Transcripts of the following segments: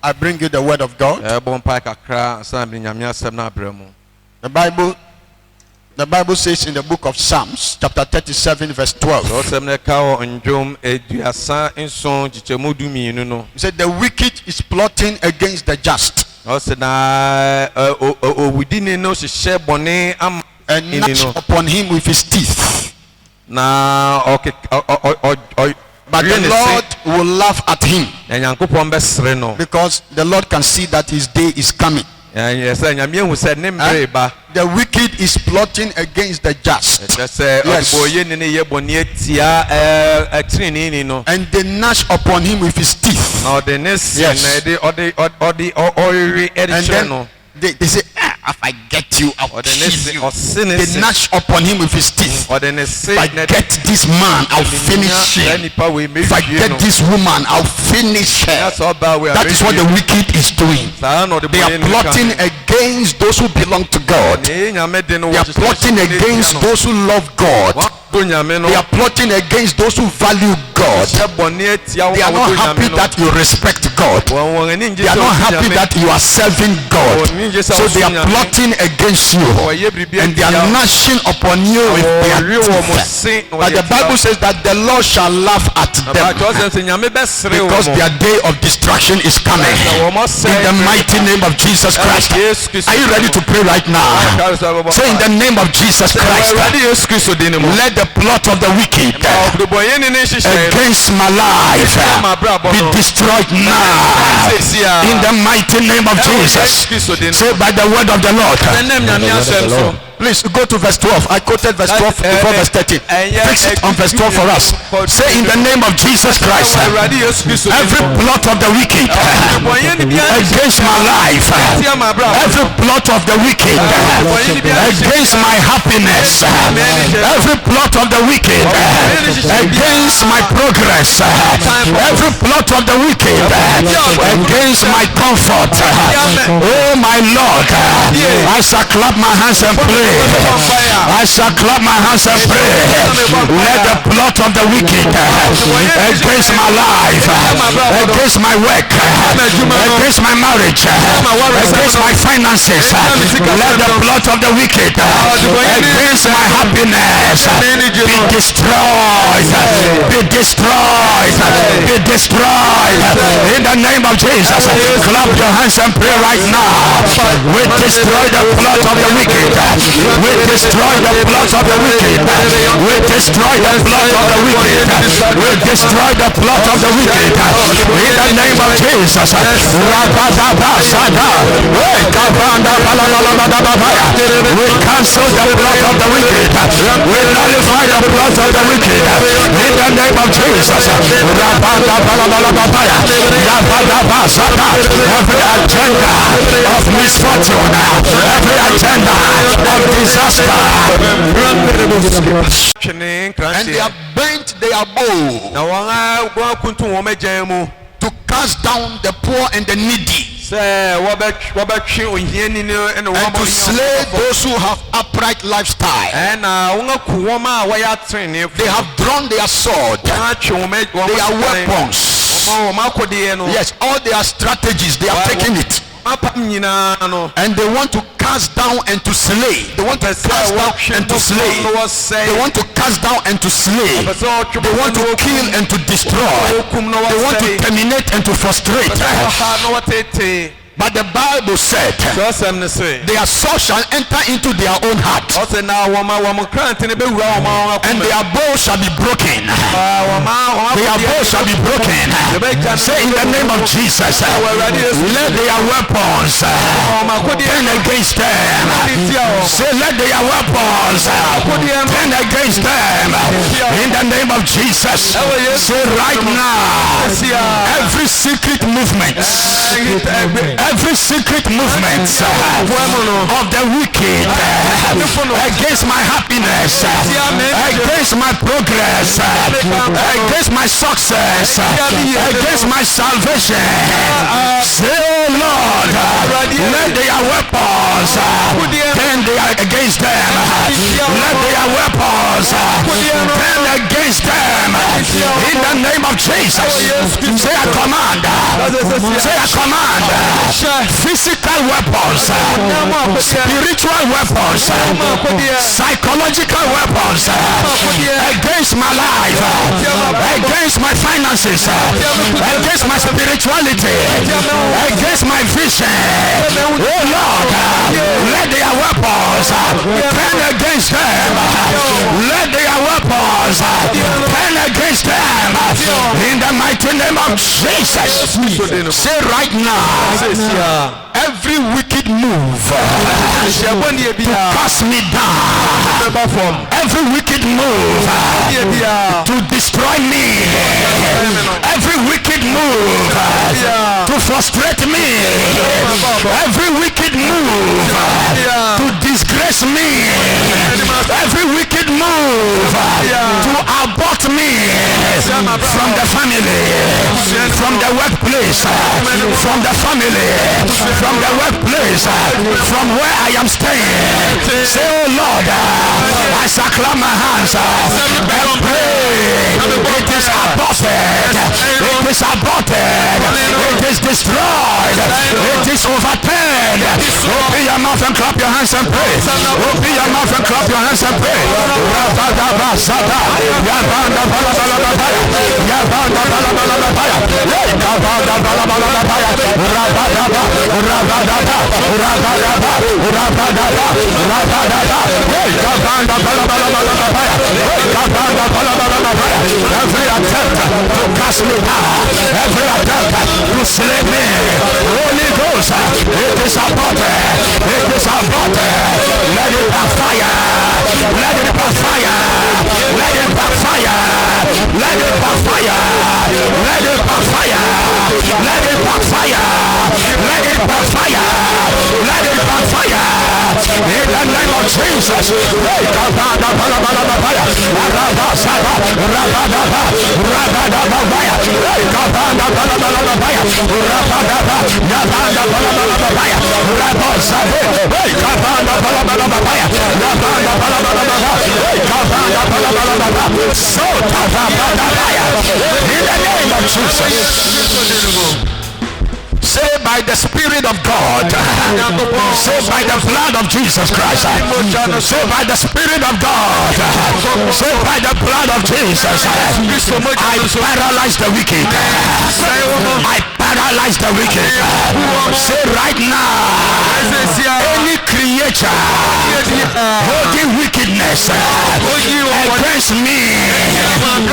I bring you the word of God. The Bible says in the book of Psalms, chapter 37, verse 12. It said, the wicked is plotting against the just, and gnash upon him with his teeth. But the Lord will laugh at him, because the Lord can see that his day is coming. The wicked is plotting against the just. Yes. And they gnash upon him with his teeth. Yes. And then they say, if I get you, I'll kill you. They gnash upon him with his teeth. If I get this man, I'll finish him. If I get this woman, I'll finish her. That is what the wicked is doing. They are plotting against those who belong to God. They are plotting against those who love God. They are plotting against those who value God. They are not happy that you respect God. They are not happy that you are serving God. So they are plotting against you, and they are gnashing upon you with their teeth. But the Bible says that the Lord shall laugh at them, because their day of destruction is coming. In the mighty name of Jesus Christ. Are you ready to pray right now? Say, in the name of Jesus Christ, let the plot of the wicked against my life be destroyed now. In the mighty name of Jesus. Say, by the word of the Lord. Please go to verse 12. I quoted verse 12 before verse 13. Fix it on verse 12 for us. Say, in the name of Jesus Christ, every plot of the wicked against my life, every plot of the wicked against my happiness, every plot of the wicked against my progress, every plot of the wicked against my comfort. Oh my Lord, I shall clap my hands and pray. I shall clap my hands and pray. Let the plot of the wicked against my life, against my work, against my marriage, against my finances, let the plot of the wicked against my happiness be destroyed, be destroyed, be destroyed. In the name of Jesus, clap your hands and pray right now. We destroy the plot of the wicked. We destroy the plot of the wicked. We destroy the plot of the wicked. We destroy the plot of the wicked. In the name of Jesus. We cancel the plot of the wicked. We nullify the plot of the wicked. In the name of Jesus. Every agenda of misfortune, every agenda of disaster, and they have bent their bow to cast down the poor and the needy, and to slay those who have upright lifestyle. They have drawn their sword, their weapons. Yes, all their strategies, they are taking it. And they want to cast down and to slay. They want to cast down and to slay. They want to cast down and to slay. They want to kill and to destroy. They want to terminate and to frustrate. But the Bible said, their soul shall enter into their own heart, and their bow shall be broken. Their bow shall be broken. Say, in the name of Jesus, let their weapons turn against them. Say, let their weapons turn against them. In the name of Jesus. Say, right now, every secret movement, every secret movement of the wicked against my happiness, against my progress, against my success, against my salvation, say, oh Lord, let their weapons turn their against them. Let their weapons turn against them. In the name of Jesus. Say a command. Say a command. Physical weapons, spiritual weapons, psychological weapons against my life, against my finances, against my spirituality, against my vision. Oh Lord, let their weapons turn against them. Let their weapons turn against them. In the mighty name of Jesus. Say right now, every wicked move to cast me down, every wicked move to destroy me, every wicked move to frustrate me, every wicked move to disgrace me, every wicked move to abort me from the family, from the workplace, from the family, from the workplace, from where I am staying. Say, oh Lord, I shall clap my hands and pray. It is aborted. It is aborted. It is destroyed. It is overturned. Open your mouth and clap your hands and pray. Open your mouth and clap your hands and pray. Every attempt to cast me down, every attempt to slay me, Holy Ghost, it is aborted. It is aborted. Let it backfire. Let it backfire. Let it backfire. Let it backfire. Let it backfire. Let it backfire. Let it backfire. Let it backfire. In the name of Jesus. In the name of Jesus. Say by the Spirit of God. Say by the blood of Jesus Christ. Say by the Spirit of God. Say by the blood of Jesus. I paralyze the wicked. I paralyze the wicked. Say right now, any creature holding wickedness against me.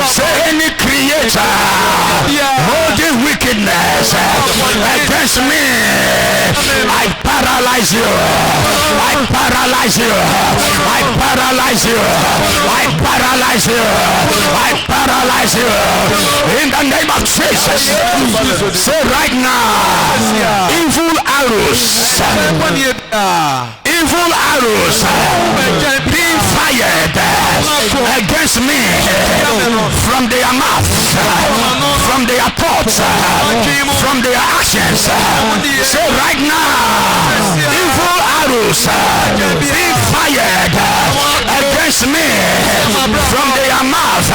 Say any creature holding wickedness against me, I paralyze you. I paralyze you. I paralyze you. I paralyze you. I paralyze you. In the name of Jesus. Say right now, evil arrows, evil arrows being fired against me from their mouth, from their thoughts, from their actions. Say right now, evil arrows being fired against me from their mouth,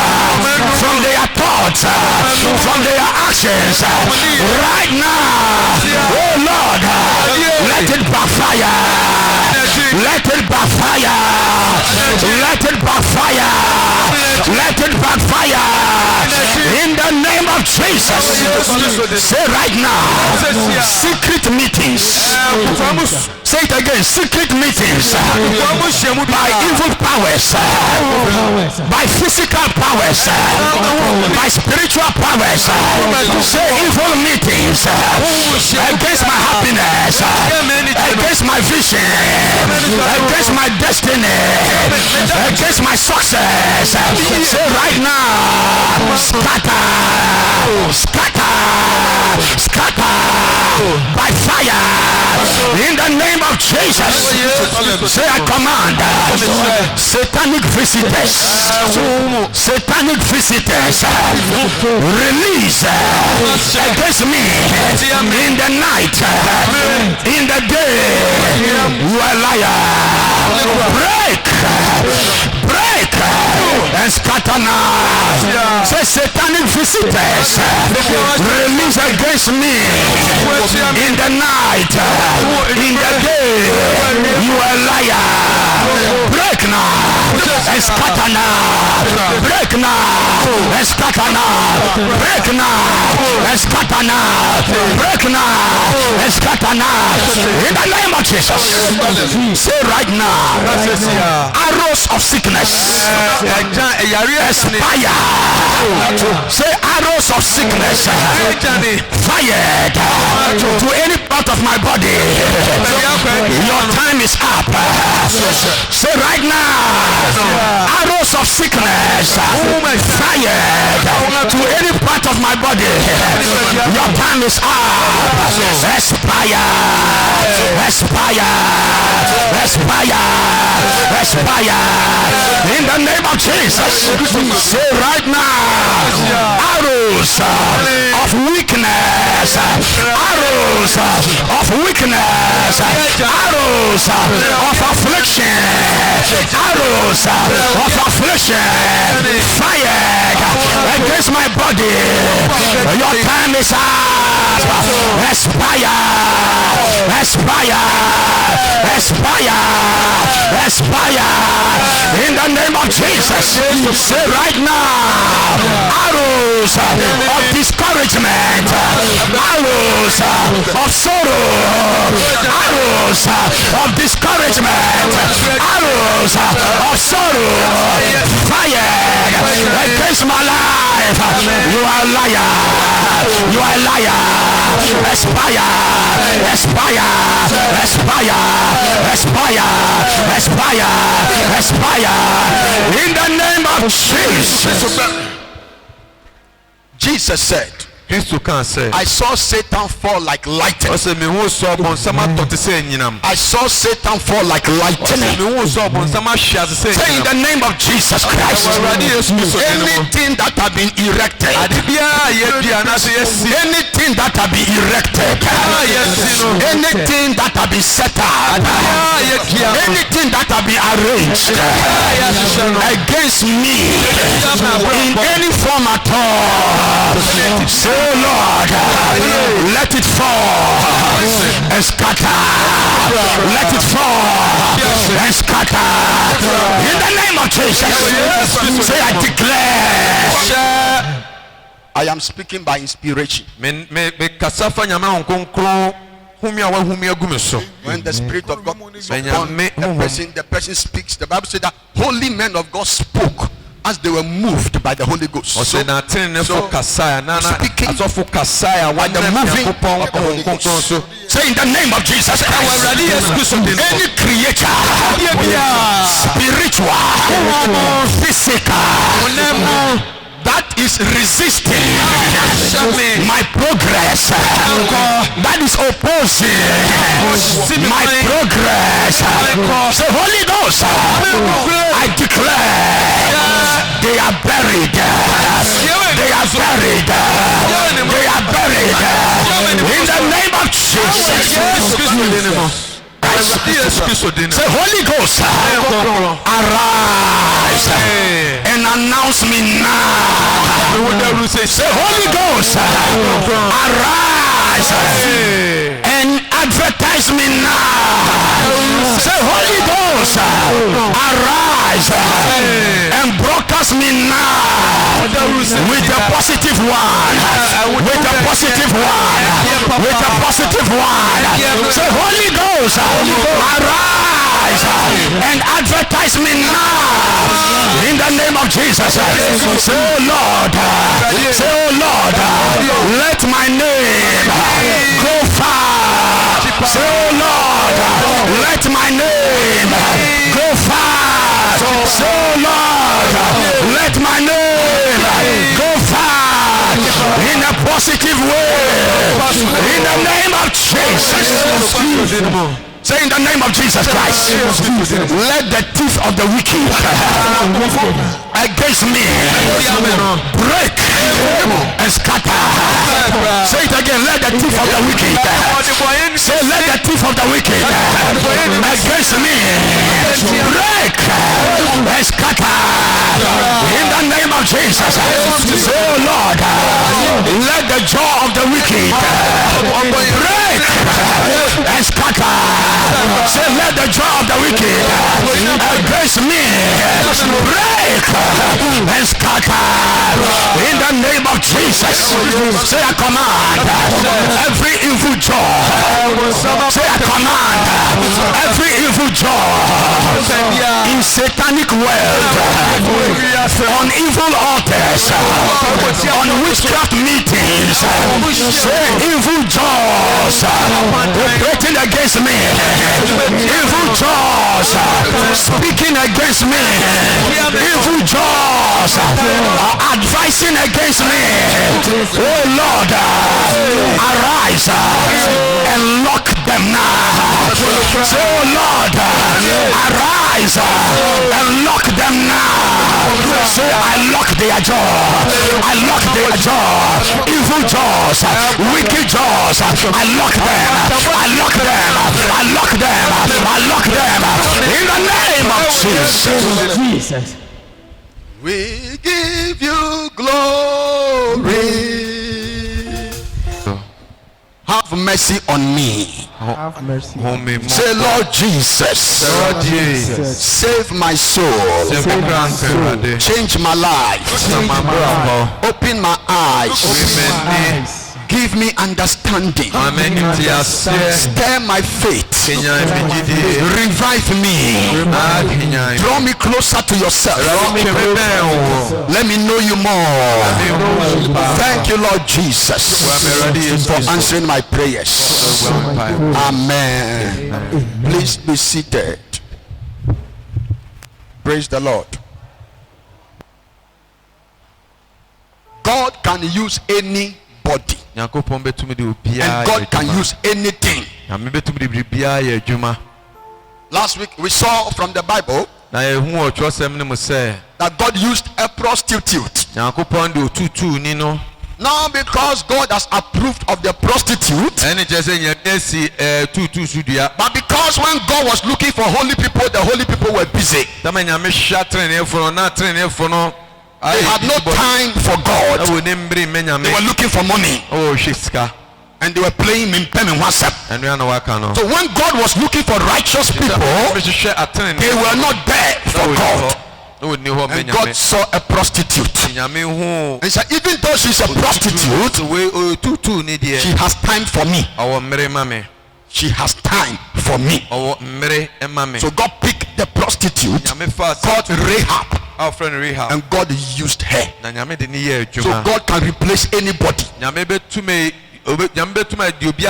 from their thoughts, from their actions. Right now, oh Lord, let it backfire. Let it backfire. Let it backfire. Let it backfire. In the name of Jesus. Say right now, secret meetings. Say it again, secret meetings by evil powers, by physical powers, by spiritual powers. Say evil meetings against my happiness, against my vision, against my destiny, against my success. Say right now, scatter, scatter, scatter by fire in the name of Jesus. Say I command satanic visitors, satanic visitors release against me in the night, in the day. You are liar. break, break, and scatter now. Say satanic visitors release against me in the night, in the day. You are a liar. Break now and scatter now. Break now and scatter now. Break now and scatter now. Break now and scatter now. In the name of Jesus. Say right now, arrows of sickness expire. Say arrows of sickness fired to any part of my body. Your time is up. Say right now, arrows of sickness fired to any part of my body. Your time is up. Expire, expire, expire, expire. In the name of Jesus. Say right now, arrows of weakness, arrows of weakness, arrows of affliction, arrows of affliction fired against my body. Your time is up. Expire, expire, expire, expire. In the name of Jesus. Say right now, arrows of discouragement, arrows of sorrow, arrows of discouragement, arrows of sorrow fired against my life. You are a liar. You are a liar. Expire, expire, expire, expire, expire, expire. In the name of Jesus. Jesus said, I saw Satan fall like lightning. I saw Satan fall like lightning. Say in the name of Jesus Christ, anything that have been erected, anything that have been erected, anything that have been set up, anything that have been arranged against me in any form at all, so Lord, let it fall and scatter. Let it fall and scatter. In the name of Jesus. Say, I declare. I am speaking by inspiration. When the Spirit of God is upon the person speaks. The Bible says that holy men of God spoke as they were moved by the Holy Ghost. So speaking by the moving of the Holy Ghost. Say in the name of Jesus Christ, any creature, spiritual, physical, that is resisting my progress, that is opposing my progress. Say, Holy Ghost, I declare they are buried. They are buried. They are buried. In the name of Jesus. Say, Holy Ghost, arise and announce me now. Say, Holy Ghost, arise and advertise me now. Say, Holy Ghost, arise and broadcast me now with a positive one. With a positive one. With a positive one. Say, Holy Ghost, arise and advertise me now in the name of Jesus. Say, oh Lord, say, oh Lord, let my name go far. Say, oh Lord, let my name go far. Say, oh Lord, let my name go far in a positive way. In the name of Jesus. Say in the name of Jesus Christ, let the teeth of the wicked against me break and scatter. Say it again, let the teeth of the wicked. Say, let the teeth of the wicked against me, break and scatter in the name of Jesus. Oh Lord, let the jaw of the wicked break and scatter. Say, let the jaw of the wicked against me break and scatter in the name of Jesus. Say, I command every evil jaw. Say, I command every evil jaw in satanic world, on evil altars, on witchcraft meetings. Say, evil jaws operating against me, evil jaws speaking against me, evil jaws advising against me. Oh Lord, arise and lock them now. So Lord, arise and lock them now. So I lock their jaw. I lock their jaw. Evil jaws, wicked jaws. I lock them. I lock them. I lock them. I lock them. In the name of Jesus. We give you glory. Have mercy on me. Have mercy. Say, Lord Jesus, Lord Jesus, save my soul. Save my soul. Change my life. Open my eyes. Give me understanding. Stir my faith. Revive me. Draw me closer to yourself. Let me know you more. Thank you, Lord Jesus, for answering my prayers. Amen. Please be seated. Praise the Lord. God can use anybody. And God can use anything. Last week we saw from the Bible that God used a prostitute. Now because God has approved of the prostitute, but because when God was looking for holy people, the holy people were busy. They had no time for God. They were looking for money. And they were playing in pen and WhatsApp. So when God was looking for righteous people, they were not there for God. And God saw a prostitute. And said, even though she's a prostitute, she has time for me. She has time for me. So God picked the prostitute called Rahab. And God used her. So God can replace anybody. Yes,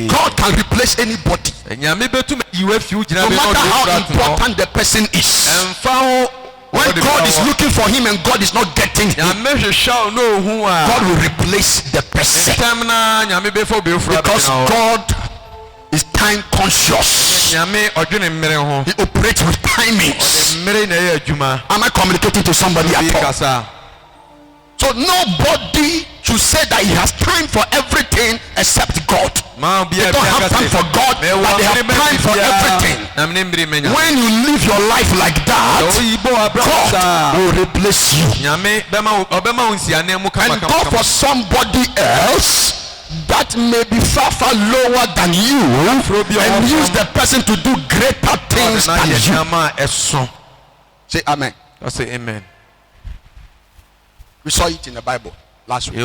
God can replace anybody. No matter how important the person is. When God is looking for him and God is not getting him, God will replace the person. Because God is time conscious. He operates with timings. Am I communicating to somebody at all? So nobody should say that he has time for everything except God. They don't have time for God, but they have time for everything. When you live your life like that, God will replace you and go for somebody else that may be far lower than you and use the person to do greater things than you. Say amen. I say amen. We saw it in the Bible last week. We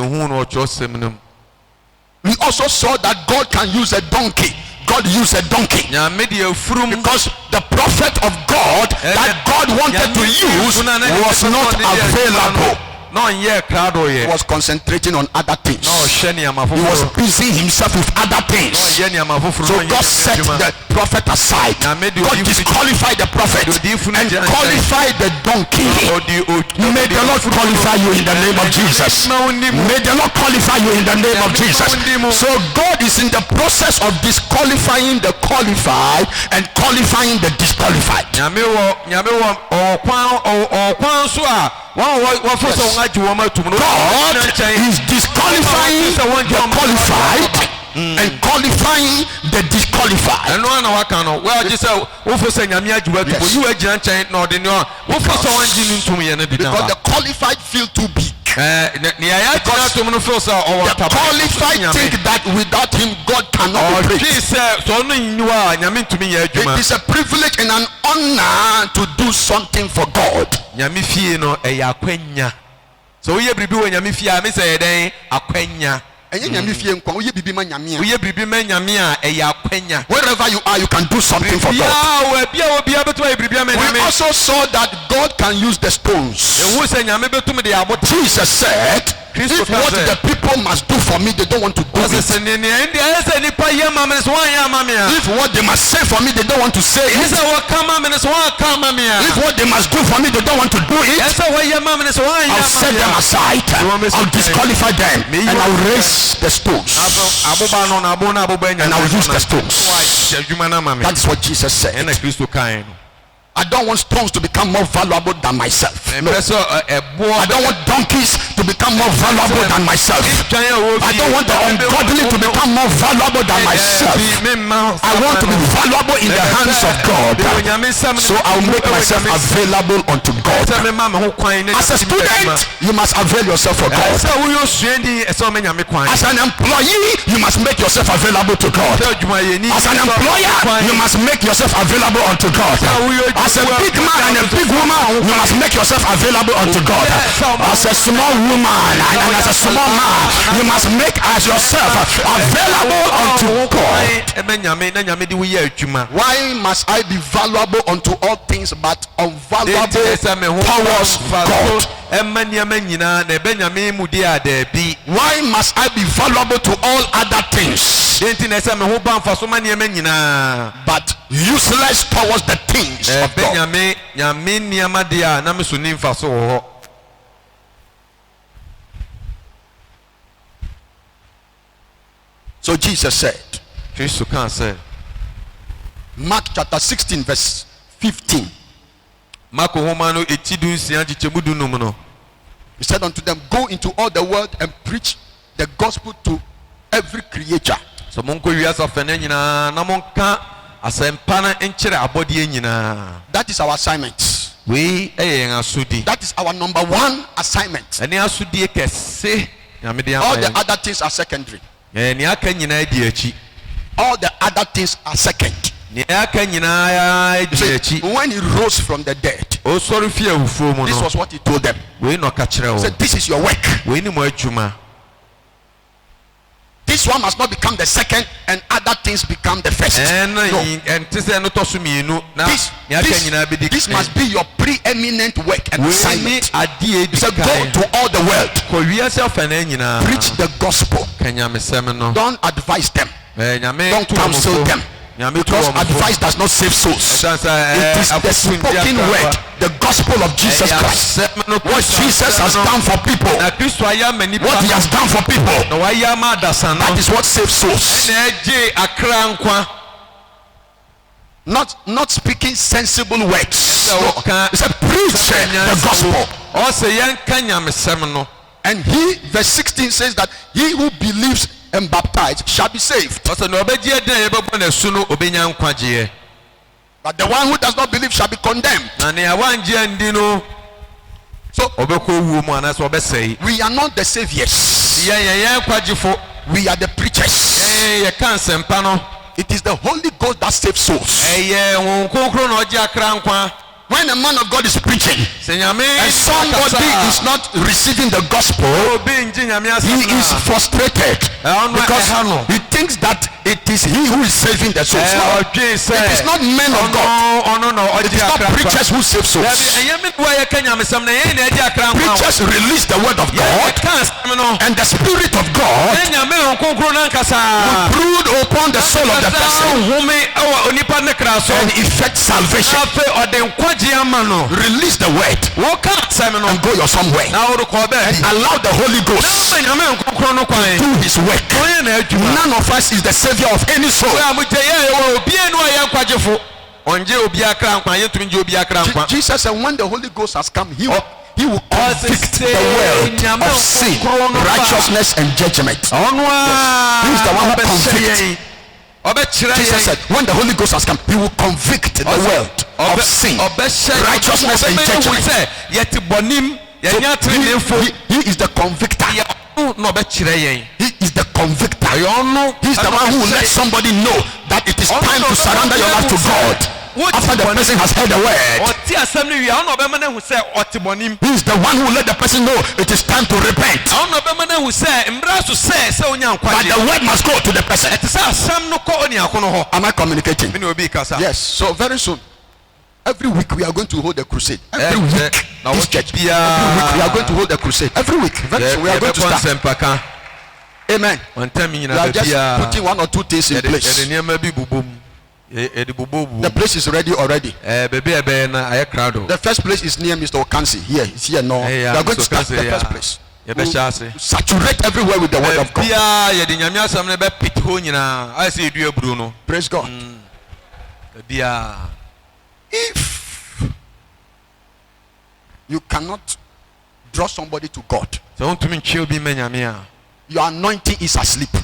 also saw that God can use a donkey. God used a donkey because the prophet of God that God wanted to use was not available. He was concentrating on other things. He was busy himself with other things. So God set the prophet aside. God disqualified the prophet and qualified the donkey. May the Lord qualify you in the name of Jesus. May the Lord qualify you in the name of Jesus. So God is in the process of disqualifying the qualified and qualifying the disqualified. God is disqualifying the qualified and qualifying the disqualified. And one of our well, just say Yamia, you are giant, no, the no, because the qualified feel too big. The qualified think that without him God cannot operate. It is a privilege and an honor to do something for God. So we be when Yamifia, Miss Eden, Aquenya. Wherever you are, you can do something for God. We also saw that God can use the stones. Jesus said, if what the people must do for me, they don't want to do it. If what they must say for me, they don't want to say it. If what they must do for me, they don't want to do it, I'll set them aside. I'll disqualify them. And I'll raise the stones. And I'll use the stones. That's what Jesus said. I don't want stones to become more valuable than myself. No. I don't want donkeys to become more valuable than myself. I don't want the ungodly to become more valuable than myself. I want to be valuable in the hands of God. So I'll make myself available unto God. As a student, you must avail yourself for God. As an employee, you must make yourself available to God. As an employer, you must make yourself available unto God. As a big man and a big woman, you must make yourself available unto God. As a small woman and as a small man, you must make as yourself available unto God. Why must I be valuable unto all things but unvaluable towards God? Why must I be valuable to all other things but useless towards the things of God? So Jesus said, Mark chapter 16 verse 15, he said unto them, go into all the world and preach the gospel to every creature. That is our assignment. That is our number one assignment. All the other things are secondary. All the other things are second. When he rose from the dead, this was what he told them. He said, this is your work. This one must not become the second and other things become the first. No. This must be your preeminent work and assignment. He said, go to all the world, preach the gospel. Don't advise them, don't counsel them, because advice does not save souls. It is the spoken word, the gospel of Jesus Christ. What Jesus has done for people, what he has done for people, that is what saves souls. Not speaking sensible words. No. He said, preach the gospel. And he, verse 16 says that he who believes and baptized shall be saved. But the one who does not believe shall be condemned. So we are not the saviors. We are the preachers. It is the Holy Ghost that saves souls. When a man of God is preaching and somebody is not receiving the gospel, he is frustrated because he thinks that it is he who is saving the souls. No, it is not men of God. It is not preachers who save souls. Preachers release the word of God, and the Spirit of God will brood upon the soul of the person and effect salvation. Release the word and go your somewhere and allow the Holy Ghost to do his work. None of us is the savior of any soul. Jesus said, when the Holy Ghost has come, he will convict the world of sin, righteousness and judgment. Yes. He is the one who convicts. Jesus said, when the Holy Ghost has come, he will convict the world of sin, righteousness, and judgment. So he is the convictor. He is the convictor. He is the one who lets somebody know that it is time to surrender your life to God. After the person has heard the word, he is the one who let the person know it is time to repent. But the word must go to the person. Am I communicating? Yes. So very soon, every week we are going to hold a crusade. Every week, this church. Every week we are going to hold a crusade. Every week, very soon we are going to start. Amen. We are just putting one or two things in place. The place is ready already. The first place is near Mr. Okansi. Here, it's here now. We are going to start the first place. We'll saturate everywhere with the word of God. Praise God. If you cannot draw somebody to God, your anointing is asleep.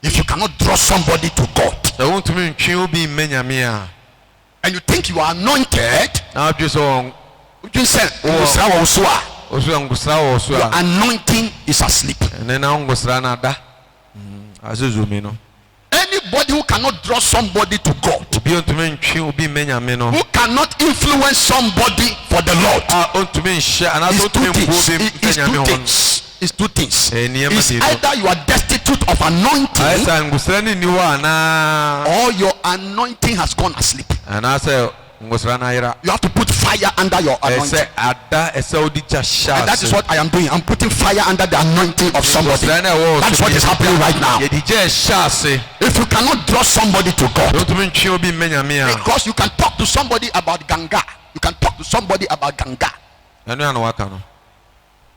If you cannot draw somebody to God, and you think you are anointed, your anointing is asleep. Anybody who cannot draw somebody to God, who cannot influence somebody for the Lord, is two things. It's either you are destitute of anointing, or your anointing has gone asleep. You have to put fire under your anointing. And that is what I am doing. I'm putting fire under the anointing of somebody. That's what is happening right now. If you cannot draw somebody to God, because you can talk to somebody about Ganga, you can talk to somebody about Ganga,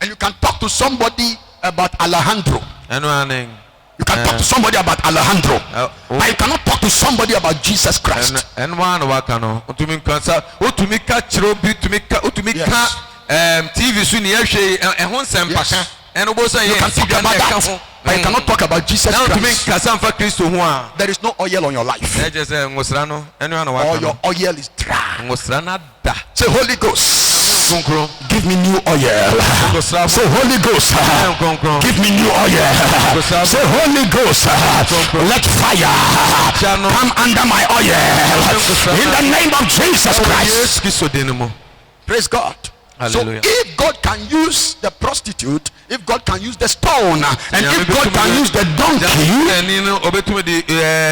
and you can talk to somebody about Alejandro. You can talk to somebody about Alejandro, but you cannot talk to somebody about Jesus Christ. Yes. You can talk about that, but you cannot talk about Jesus Christ. There is no oil on your life, or your oil is dry. Say, Holy Ghost, give me new oil. Say, Holy Ghost, give me new oil. Say, Holy Ghost, let fire come under my oil in the name of Jesus Christ. Praise God. Hallelujah. So if God can use the prostitute, if God can use the stone, and if God can use the donkey,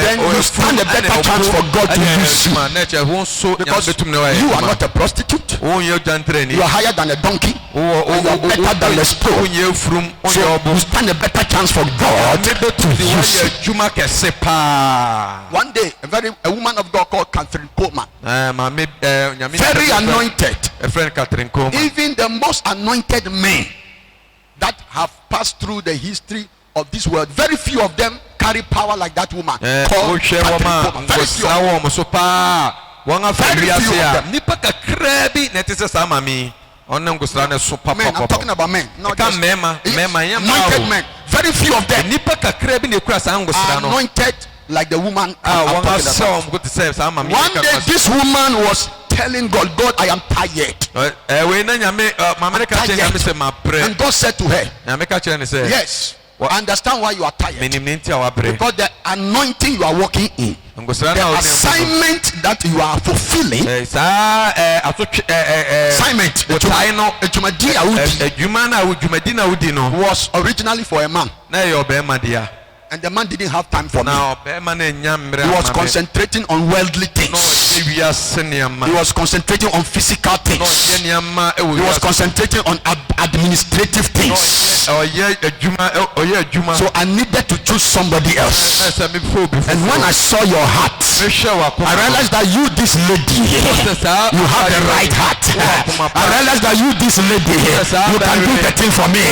then you stand a better chance for God to use you. Because you are not a prostitute. You are higher than a donkey. You are better than the stone. So you stand a better chance for God to use you. One day, a woman of God called Catherine Coleman, very anointed. Even the most anointed men that have passed through the history of this world, very few of them carry power like that woman called Catherine Coleman. Very few of them. Men, I'm talking about men, not just anointed men. Very few of them are anointed like the woman. One day this woman was telling God, I am tired. And God said to her, yes, I understand why you are tired. Because the anointing you are walking in, the assignment that you are fulfilling, was originally for a man. And the man didn't have time for me. He was concentrating on worldly things. He was concentrating on physical things. He was concentrating on administrative things. So I needed to choose somebody else. And when I saw your heart, I realized that you, this lady, you have the right heart. I realized that you, this lady, you can do the thing for me.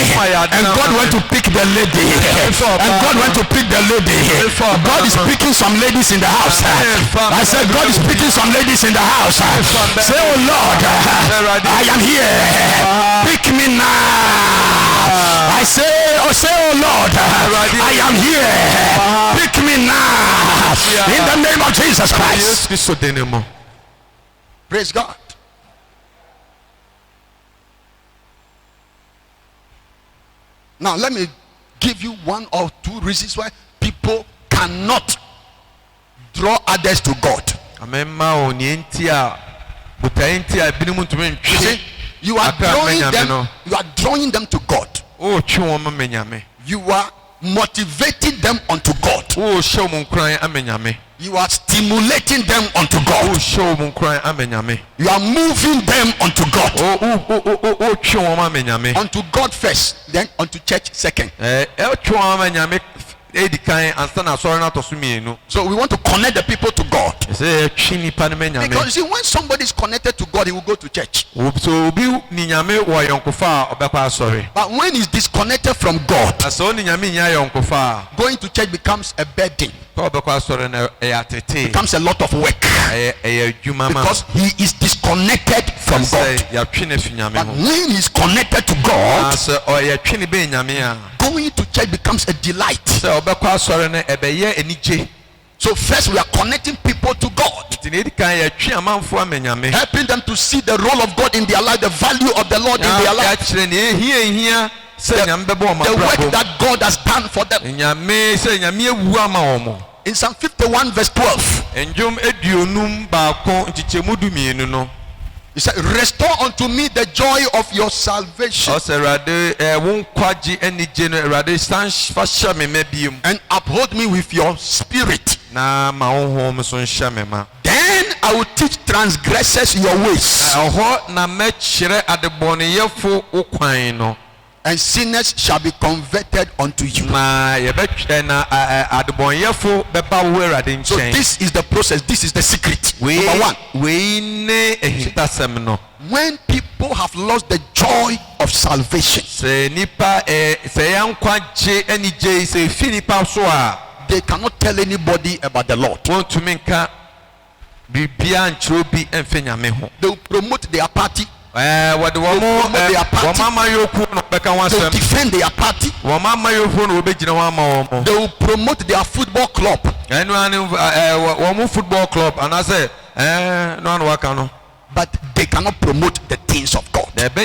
And God went to pick the lady. And God went to pick the lady. God is picking some ladies in the house. I said, God is picking some ladies in the house. Say, oh Lord, I am here. Pick me now. I am here. Pick me now. In the name of Jesus Christ. Praise God. Now let me give you one or two reasons why people cannot draw others to God. You see, you are drawing them to God. You are motivating them unto God. You are stimulating them unto God. You are moving them unto God. Unto God first, then unto church second. So we want to connect the people to God. Because you see, when somebody is connected to God, he will go to church. But when he's disconnected from God, going to church becomes a burden. Becomes a lot of work. Because he is disconnected from God. But when he's connected to God, going to church becomes a delight. So first we are connecting people to God, helping them to see the role of God in their life, the value of the Lord in their life, the work that God has done for them. In Psalm 51 verse 12, he said, restore unto me the joy of your salvation, and uphold me with your spirit. Then I will teach transgressors your ways, and sinners shall be converted unto you. So this is the process. This is the secret. Number one, when people have lost the joy of salvation, they cannot tell anybody about the Lord. They will promote their party. They will defend their party. They will promote their football club. But they cannot promote the things of God, because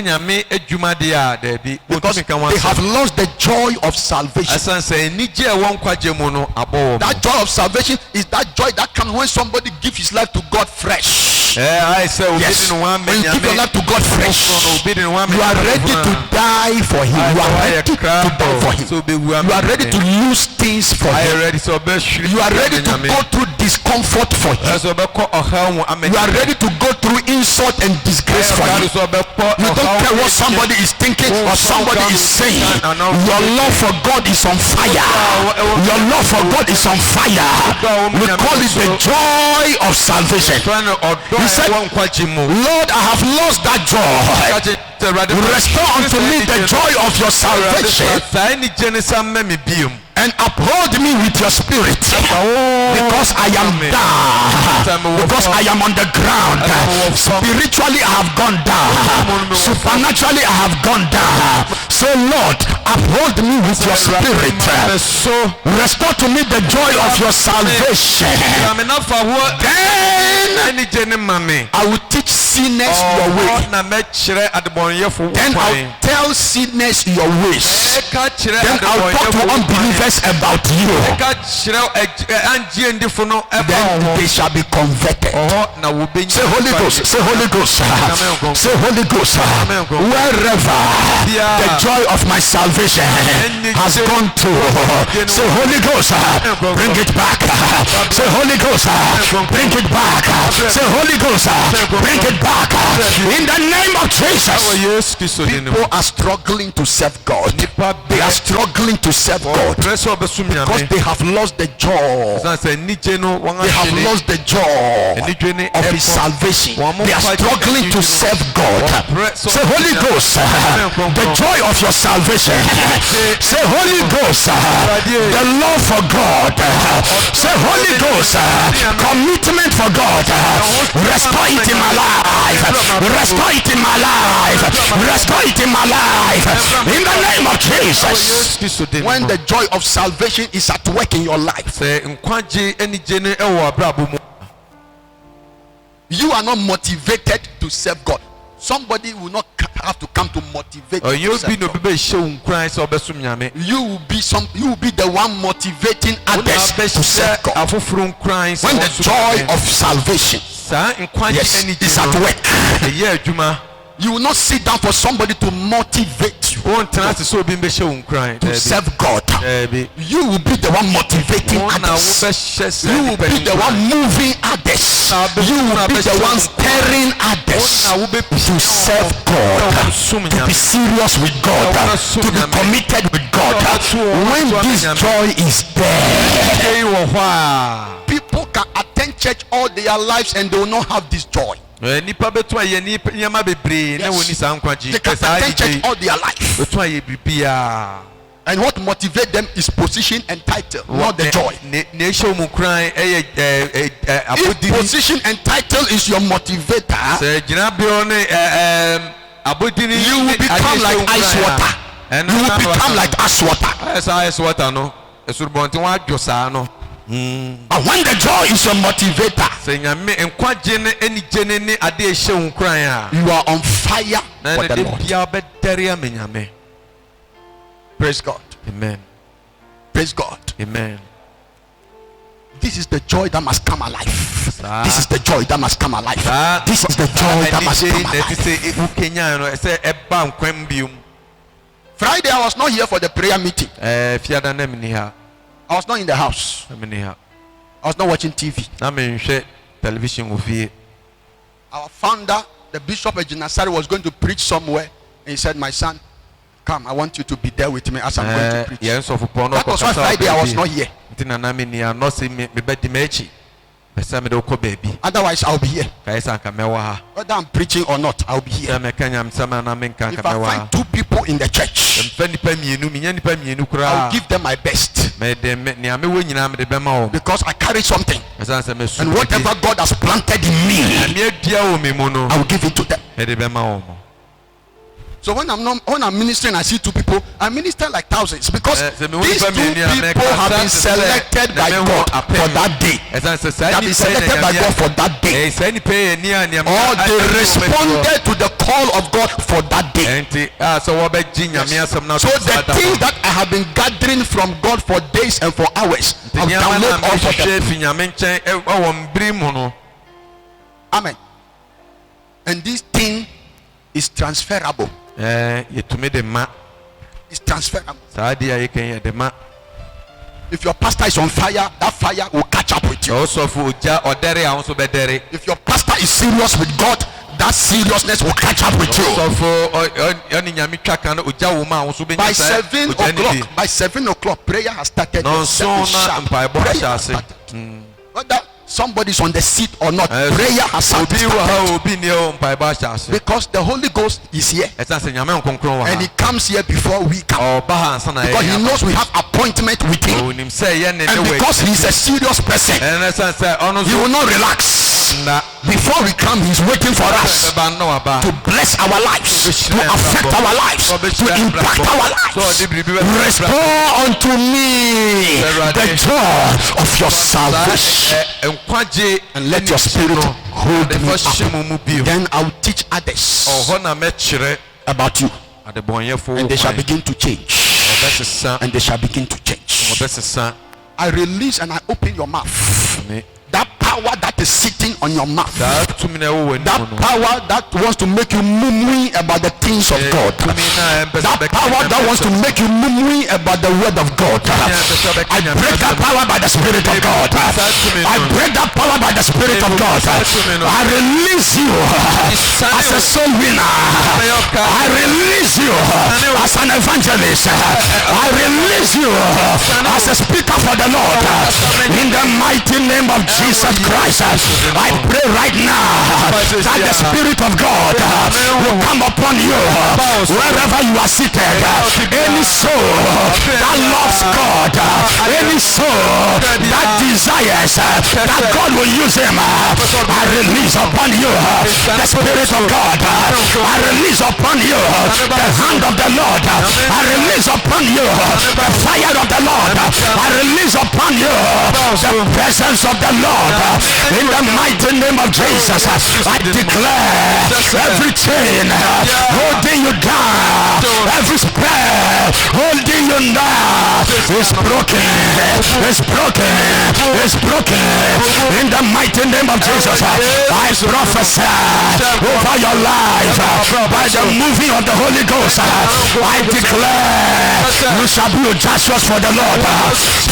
they have lost the joy of salvation. That joy of salvation is that joy that comes when somebody gives his life to God fresh. Yes. When you give your life to God fresh, you are ready to die for him. You are ready to die for him. You are ready to lose things for him. You are ready to go through discomfort for him. You are ready to go through insult and disgrace for him. You don't care what somebody is thinking or somebody is saying. Your love for God is on fire. Your love for God is on fire. We call it the joy of salvation. He said, Lord, I have lost that joy. Restore unto me the joy of your salvation, and uphold me with your spirit, because I am down, because I am on the ground. Spiritually I have gone down, supernaturally I have gone down. So Lord, uphold me with your spirit. Restore to me the joy of your salvation. Then I will teach sinners your way. Then I'll tell sinners your ways. Then I'll talk to unbelievers about you. Then they shall be converted. Say Holy Ghost, say Holy Ghost, say Holy Ghost. Wherever the joy of my salvation has gone to, say Holy Ghost, bring it back. Say Holy Ghost, bring it back. Say Holy Ghost, bring it back. In the name of Jesus. People are struggling to serve God. They are struggling to serve God because they have lost the joy. They have lost the joy of his salvation. They are struggling to serve God. Say Holy Ghost, the joy of your salvation. Say Holy Ghost, the love for God. Say Holy Ghost, commitment for God. Restore it in my life. life. Restore it in my life. Restore it in my life. In the name of Jesus. When the joy of salvation is at work in your life, you are not motivated to serve God. Somebody will not have to come to motivate you. You will be the one motivating others to serve God. When the joy of salvation is at work, you will not sit down for somebody to motivate you to serve God. You will be the one motivating others. You will be the one moving others. You will be the one stirring others to serve God, to be serious with God, to be committed with God. When this joy is there, people can attend church all their lives and they will not have this joy. Yes. They can attend church all their life. And what motivates them is position and title, not the joy. If position and title is your motivator, you will become like ice water. You will become like ice water. But when the joy is your motivator, you are on fire for the Lord. Praise God. Amen. Praise God. Amen. This is the joy that must come alive. This is the joy that must come alive. This is the joy that must come alive. Friday I was not here for the prayer meeting. I was not in the house. I was not watching TV. Our founder, the Bishop of Jinasari, was going to preach somewhere, and he said, "My son, come, I want you to be there with me as I'm going to preach." That was why Friday I was not here. Otherwise I'll be here. Whether I'm preaching or not, I'll be here. If I find two people in the church, I'll give them my best, because I carry something, and whatever God has planted in me, I will give it to them. So when I'm ministering, I see two people, I minister like thousands, because these two people have been selected by God for that day. They have been selected by God for that day. Or they responded to the call of God for that day. Yes. So the things that I have been gathering from God for days and for hours, I've downloaded all for them. Amen. And this thing is transferable. It's transferable. If your pastor is on fire, that fire will catch up with you. If your pastor is serious with God, that seriousness will catch up with you. By 7 o'clock, prayer has started. Whether somebody's on the seat or not, prayer has started. Because the Holy Ghost is here, and he comes here before we come, because he knows we have appointment with him, and because he's a serious person, he will not relax. Before we come, he's waiting for us to bless our lives, to affect our lives, to impact our lives. Restore unto me the joy of your salvation, and let your spirit hold me up. Then I'll teach others about you, and they shall begin to change. And they shall begin to change. I release and I open your mouth. That power that is sitting on your mouth, that power that wants to make you murmuring about the things of God, that power that wants to make you murmuring about the word of God, I break that power by the Spirit of God. I break that power by the Spirit of God. I release you as a soul winner. I release you as an evangelist. I release you as a speaker for the Lord. In the mighty name of Jesus Christ, I pray right now that the Spirit of God will come upon you wherever you are seated. Any soul that loves God, any soul that desires that God will use him, I release upon you the Spirit of God. I release upon you the hand of the Lord. I release upon you the fire of the Lord. I release upon you the presence of the Lord. In the mighty name of Jesus, I declare every chain holding you down, every spell holding you down is broken, is broken, is broken. In the mighty name of Jesus, I prophesy over your life by the moving of the Holy Ghost. I declare you shall be Joshua's for the Lord.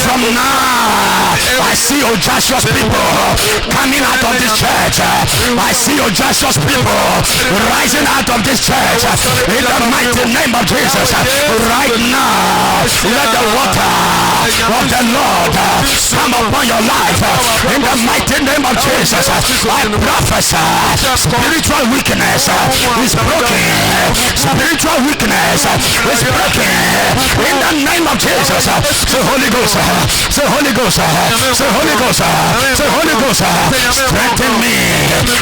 From now, I see Joshua's people coming out of this church. I see Joshua's people rising out of this church. In the mighty name of Jesus, right now, let the water of the Lord come upon your life. In the mighty name of Jesus, I prophesy spiritual weakness is broken. Spiritual weakness is broken. In the name of Jesus, say Holy Ghost, say Holy Ghost, say Holy Ghost, say Holy Ghost, strengthen me,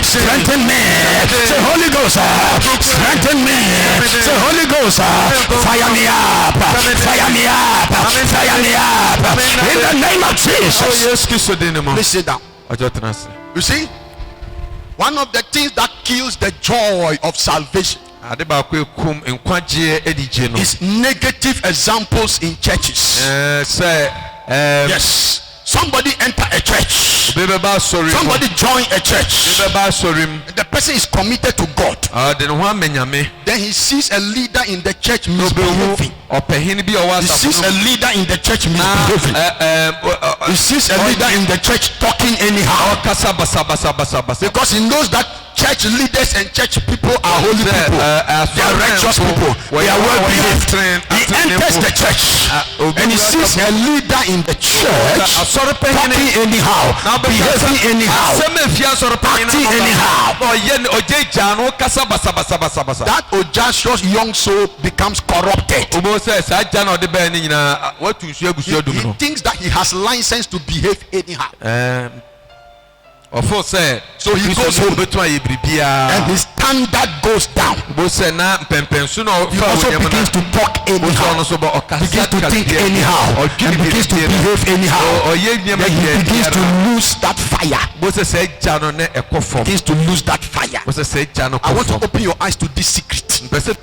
strengthen me, say Holy Ghost, strengthen me, say Holy Ghost, fire me up, fire me up, fire me up, in the name of Jesus. Please sit down. You see, one of the things that kills the joy of salvation is negative examples in churches. Yes. Somebody enter a church. Somebody join a church. The person is committed to God. Then he sees a leader in the church misbehaving. He sees a leader in the church misbehaving. He sees a leader in the church talking anyhow. Because he knows that church leaders and church people are holy people. They are righteous people. They are well behaved. He enters the church and he sees a leader in the church talking anyhow, behaving anyhow, acting anyhow. That Joshua's young soul becomes corrupted. He thinks that he has license to behave anyhow. So he goes home and his standard goes down. He also begins to talk anyhow, begins to think anyhow, and begins to behave anyhow. Then he begins to lose that fire. Begins to lose that fire. I want to open your eyes to this secret. That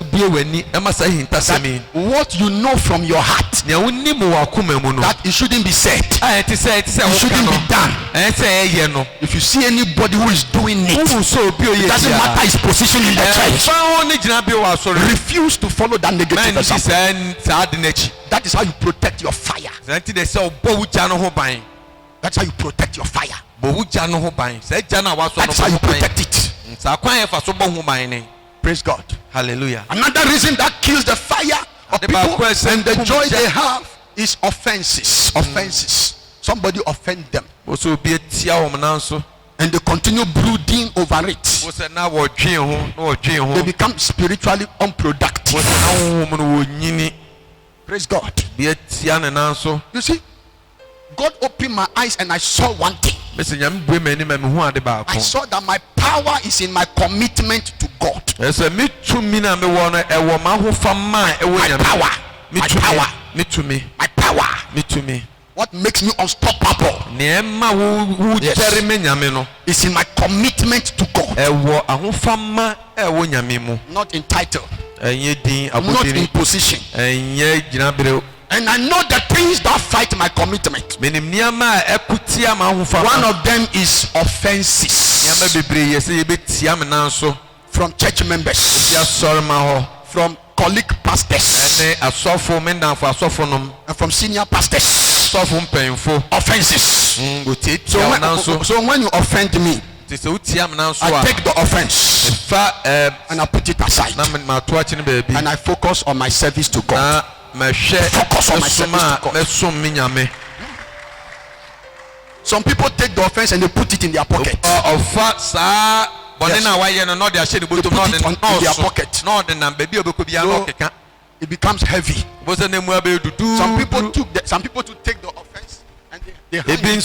what you know from your heart, that it shouldn't be said, it shouldn't be done. If you see anybody who is doing it, it doesn't matter his position in the church, refuse to follow that negative example. That is how you protect your fire. That's how you protect your fire. That's how you protect it. Praise God. Hallelujah. Another reason that kills the fire of people and the joy they have is offenses. Offenses. Somebody offend them and they continue brooding over it. They become spiritually unproductive. Praise God. You see, God opened my eyes and I saw one thing. I saw that my power is in my commitment to God. My power. What makes me unstoppable? Yes. It's in my commitment to God. Not in title. I'm not in position. And I know the things that fight my commitment. One of them is offenses from church members, from colleague pastors, and from senior pastors. Offenses. So when you offend me, I take the offense and I put it aside and I focus on my service to God. Focus on my service to God. Some people take the offense and they put it in their pocket. Yes. They put it in their pocket. it becomes heavy. Some people to take the offense and they hang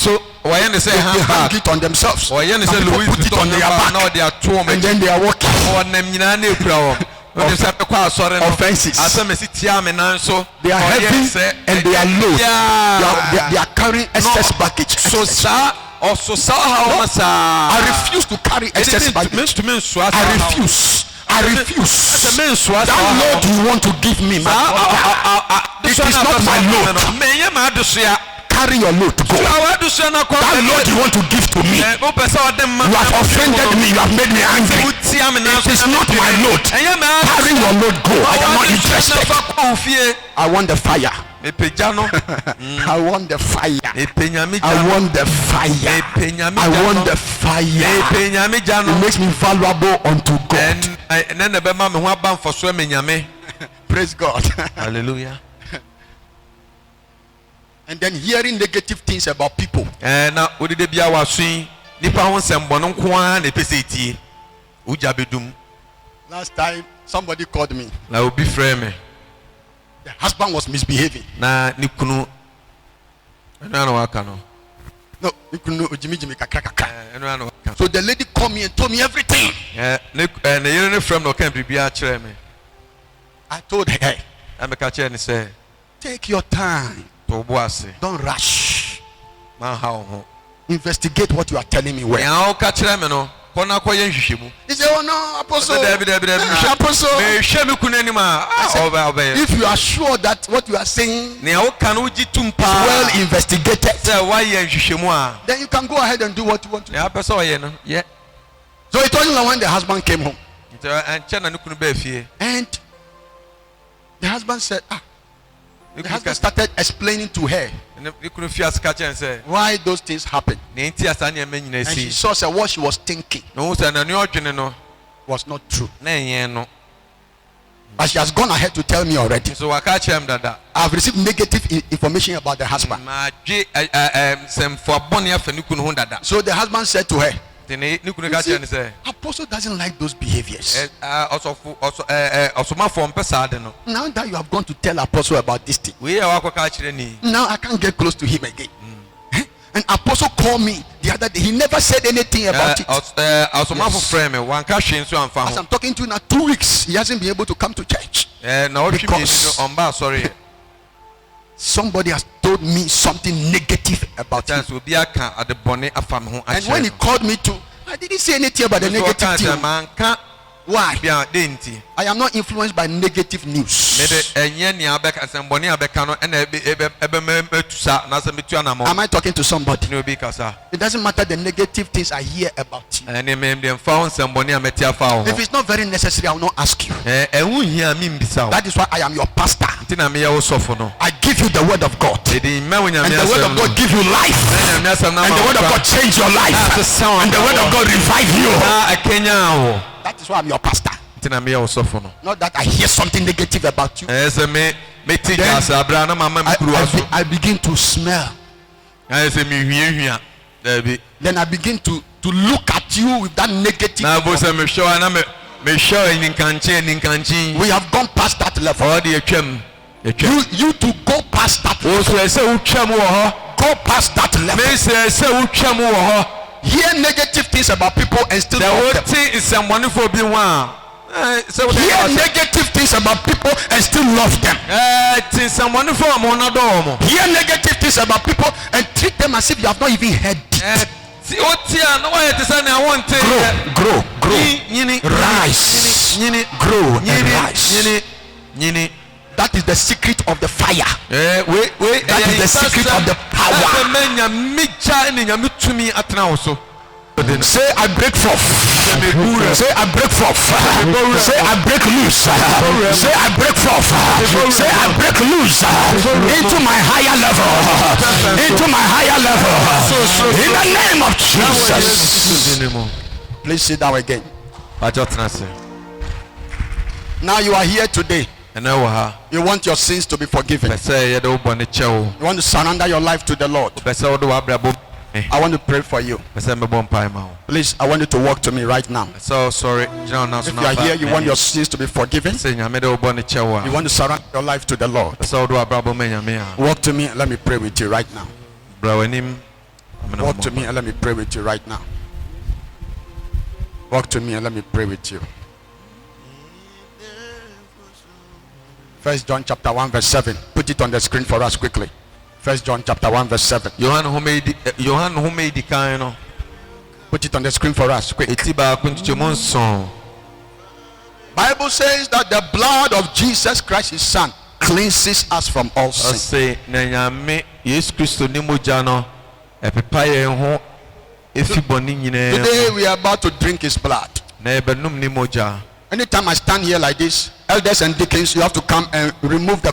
it on themselves. Some people put it on their back and then they are walking. Offenses. They are heavy and they are low. They are carrying excess baggage. I refuse to carry excess baggage. I refuse. That load you want to give me, it is not my load. Carry your load to go. That load you want to give to me, you have offended me, you have made me angry. It is not my load. Carry your load, go. I am not interested. I want the fire. I want the fire. I want the fire. I want the fire. It makes me valuable unto God. Praise God. Hallelujah. And then hearing negative things about people. Last time somebody called me. The husband was misbehaving. No, so the lady called me and told me everything. I told her, take your time. Don't rush. Investigate what you are telling me. Well, he said, oh no, Apostle. Apostle. If you are sure that what you are saying is well investigated, then you can go ahead and do what you want to do. So it wasn't when the husband came home. And the husband said, the husband started explaining to her why those things happened. And she saw what she was thinking was not true. But she has gone ahead to tell me already. I have received negative information about the husband. So the husband said to her, Apostle doesn't like those behaviors. Now that you have gone to tell Apostle about this thing, now I can't get close to him again. And Apostle called me the other day. He never said anything about it. Yes. As I'm talking to you now, 2 weeks, he hasn't been able to come to church. Because somebody has told me something negative about him. And when he called me to, I didn't say anything about the negative thing. Why? I am not influenced by negative news. Am I talking to somebody? It doesn't matter the negative things I hear about you. If it's not very necessary, I will not ask you. That is why I am your pastor. I give you the word of God. And the word of God give you life. And the word of God change your life. And the word of God revive you. That is why I'm your pastor. Not that I hear something negative about you. Then I begin to smell. Then I begin to look at you with that negative. We have gone past that level. You to go past that level. Go past that level. Hear negative things about people and still love them. Hear negative things about people and still love them. Hear negative things about people and treat them as if you have not even heard it. Grow, rise, grow and rise. That is the secret of the fire. That is the secret of the power. Say I break forth. Say I break forth. Say I break loose. Say I break forth. Say I break loose into my higher level. Into my higher level. In the name of Jesus. Please sit down again. Now you are here today. You want your sins to be forgiven. You want to surrender your life to the Lord. I want to pray for you. Please, I want you to walk to me right now. So sorry. If you are here, you want your sins to be forgiven. You want to surrender your life to the Lord. Walk to me and let me pray with you right now. Walk to me and let me pray with you right now. Walk to me and let me pray with you. 1 John chapter 1 verse 7. Put it on the screen for us quickly. 1 John chapter 1 verse 7. Put it on the screen for us quick. Bible says that the blood of Jesus Christ his son cleanses us from all sin. Today we are about to drink his blood. Anytime I stand here like this, elders and deacons, you have to come and remove the